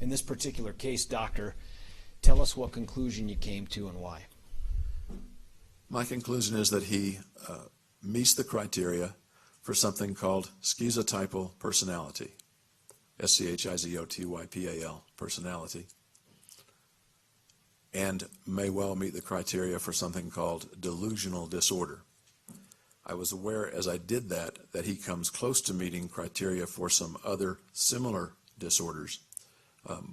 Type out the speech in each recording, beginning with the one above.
In this particular case, doctor, tell us what conclusion you came to and why. My conclusion is that he meets the criteria for something called schizotypal personality, S-C-H-I-Z-O-T-Y-P-A-L, personality, and may well meet the criteria for something called delusional disorder. I was aware as I did that he comes close to meeting criteria for some other similar disorders,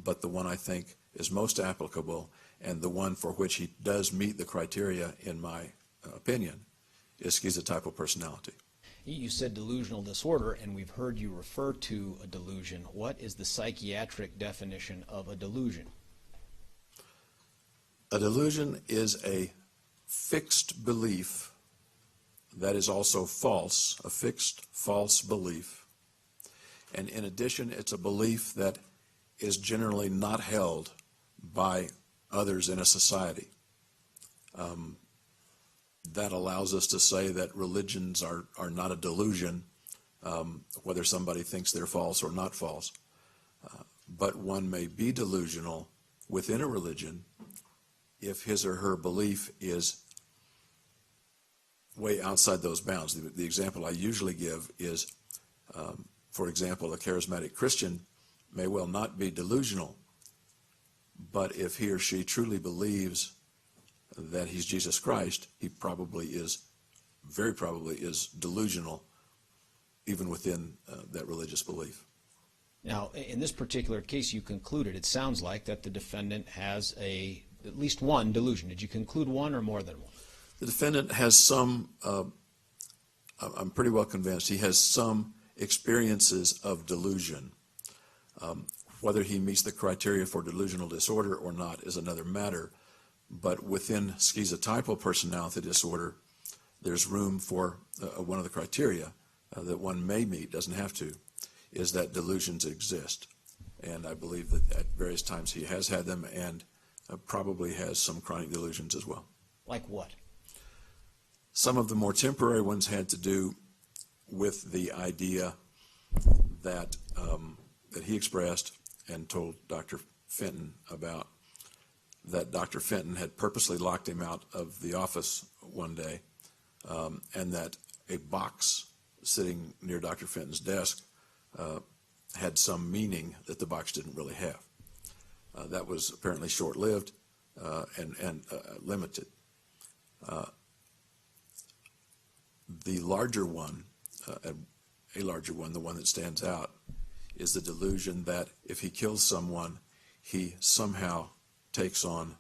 but the one I think is most applicable and the one for which he does meet the criteria, in my opinion, is schizotypal personality. You said delusional disorder, and we've heard you refer to a delusion. What is the psychiatric definition of a delusion? A delusion is a fixed belief that is also false, a fixed false belief. And in addition, it's a belief that is generally not held by others in a society. That allows us to say that religions are not a delusion, whether somebody thinks they're false or not false. But one may be delusional within a religion if his or her belief is way outside those bounds. The example I usually give is, for example, a charismatic Christian may well not be delusional, but if he or she truly believes that he's Jesus Christ, he probably is, very probably is delusional even within that religious belief. Now, in this particular case, you concluded, it sounds like, that the defendant has at least one delusion. Did you conclude one or more than one? The defendant has some, I'm pretty well convinced, he has some experiences of delusion. Whether he meets the criteria for delusional disorder or not is another matter, but within schizotypal personality disorder, there's room for one of the criteria that one may meet, doesn't have to, is that delusions exist. And I believe that at various times he has had them and probably has some chronic delusions as well. Like what? Some of the more temporary ones had to do with the idea that that he expressed and told Dr. Fenton about, that Dr. Fenton had purposely locked him out of the office one day, and that a box sitting near Dr. Fenton's desk had some meaning that the box didn't really have. That was apparently short-lived and limited. The larger one, a larger one, the one that stands out, is the delusion that if he kills someone, he somehow takes on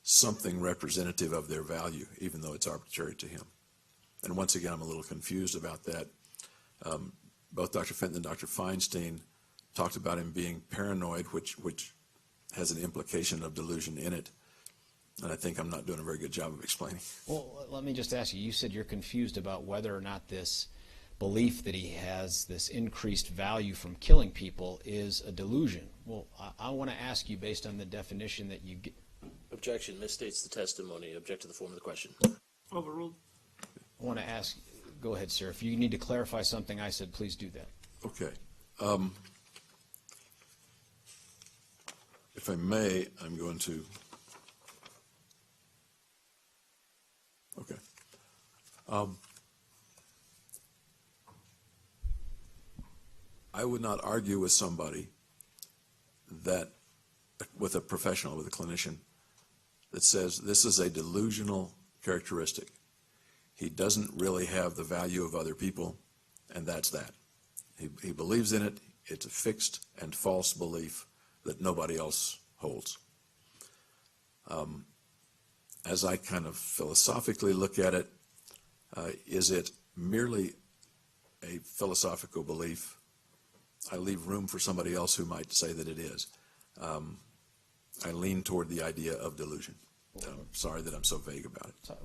something representative of their value, even though it's arbitrary to him. And once again, I'm a little confused about that. Both Dr. Fenton and Dr. Feinstein talked about him being paranoid, which has an implication of delusion in it. And I think I'm not doing a very good job of explaining. Well, let me just ask you, you said you're confused about whether or not this belief that he has this increased value from killing people is a delusion. Well, I want to ask you, based on the definition that you get. Objection. Misstates the testimony. Object to the form of the question. Overruled. I want to ask, go ahead, sir. If you need to clarify something I said, please do that. Okay. If I may, I'm going to. Okay. I would not argue with somebody that, with a professional, with a clinician, that says this is a delusional characteristic. He doesn't really have the value of other people, and that's that. He believes in it. It's a fixed and false belief that nobody else holds. As I kind of philosophically look at it, is it merely a philosophical belief? I leave room for somebody else who might say that it is. I lean toward the idea of delusion. I'm sorry that I'm so vague about it. So